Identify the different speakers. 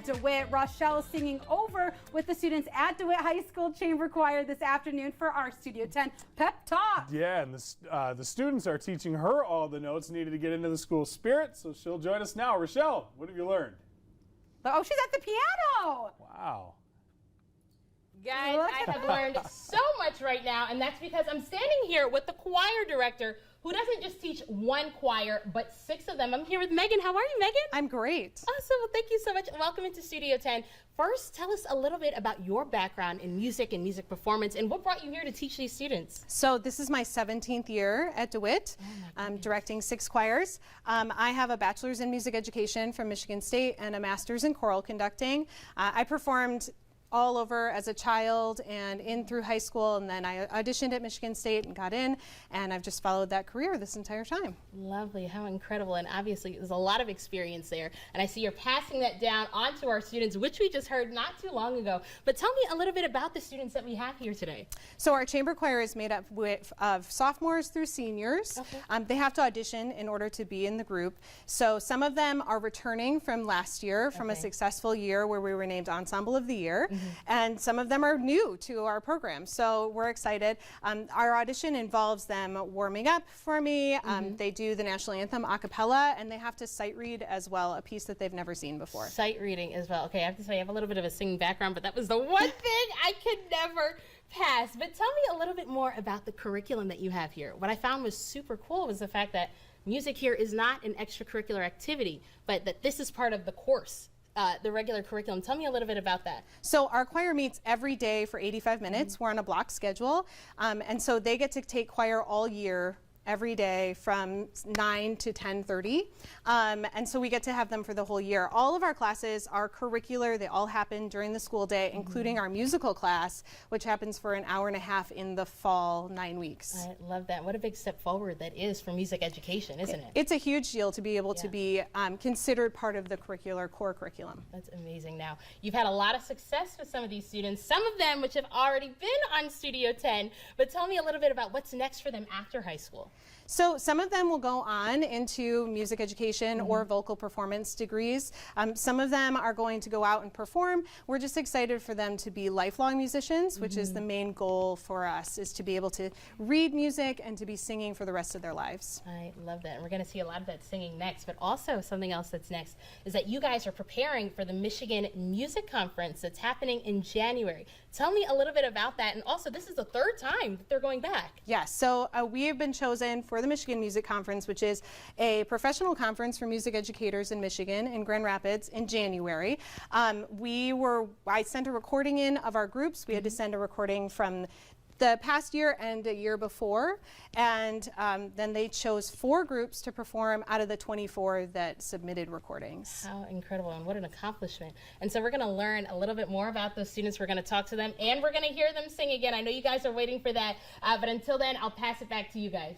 Speaker 1: DeWitt. Rochelle is singing over with the students at DeWitt High School Chamber Choir this afternoon for our Studio 10 Pep Talk.
Speaker 2: Yeah, and the students are teaching her all the notes needed to get into the school spirit, so she'll join us now. Rochelle, what have you learned?
Speaker 1: Oh, she's at the piano.
Speaker 2: Wow.
Speaker 3: Guys, I have learned so much right now, and that's because I'm standing here with the choir director who doesn't just teach one choir, but 6 of them. I'm here with Meghan. How are you, Meghan?
Speaker 4: I'm great.
Speaker 3: Awesome. Well, thank you so much. Welcome into Studio 10. First, tell us a little bit about your background in music and music performance, and what brought you here to teach these students?
Speaker 4: So this is my 17th year at DeWitt. I'm directing 6 choirs. I have a bachelor's in music education from Michigan State and a master's in choral conducting. I performed all over as a child and in through high school, and then I auditioned at Michigan State and got in, and I've just followed that career this entire time.
Speaker 3: Lovely, how incredible, and obviously there's a lot of experience there, and I see you're passing that down onto our students, which we just heard not too long ago. But tell me a little bit about the students that we have here today.
Speaker 4: So our chamber choir is made up of sophomores through seniors. Okay. They have to audition in order to be in the group. So some of them are returning from last year, from a successful year where we were named Ensemble of the Year. And some of them are new to our program, so we're excited. Our audition involves them warming up for me. They do the national anthem a cappella, and they have to sight read as well, a piece that they've never seen before.
Speaker 3: Sight reading as well. Okay, I have to say I have a little bit of a singing background, but that was the one thing I could never pass. But tell me a little bit more about the curriculum that you have here. What I found was super cool was the fact that music here is not an extracurricular activity, but that this is part of the course. The regular curriculum. Tell me a little bit about that.
Speaker 4: So our choir meets every day for 85 minutes. We're on a block schedule, and so they get to take choir all year, every day from 9 to 10:30, and so we get to have them for the whole year. All of our classes are curricular. They all happen during the school day, including our musical class, which happens for an hour and a half in the fall, 9 weeks.
Speaker 3: I love that. What a big step forward that is for music education, isn't it?
Speaker 4: It's a huge deal to be able to be considered part of the curricular core curriculum.
Speaker 3: That's amazing. Now, you've had a lot of success with some of these students, some of them which have already been on Studio 10, but tell me a little bit about what's next for them after high school.
Speaker 4: So some of them will go on into music education or vocal performance degrees. Some of them are going to go out and perform. We're just excited for them to be lifelong musicians, which is the main goal for us, is to be able to read music and to be singing for the rest of their lives.
Speaker 3: I love that. And we're going to see a lot of that singing next, but also something else that's next is that you guys are preparing for the Michigan Music Conference that's happening in January. Tell me a little bit about that. And also, this is the 3rd time that they're going back.
Speaker 4: Yes, so we have been chosen for the Michigan Music Conference, which is a professional conference for music educators in Michigan in Grand Rapids in January. I sent a recording in of our groups. We had to send a recording from the past year and a year before, and then they chose 4 groups to perform out of the 24 that submitted recordings.
Speaker 3: How incredible, and what an accomplishment. And so we're going to learn a little bit more about those students. We're going to talk to them, and we're going to hear them sing again. I know you guys are waiting for that, but until then, I'll pass it back to you guys.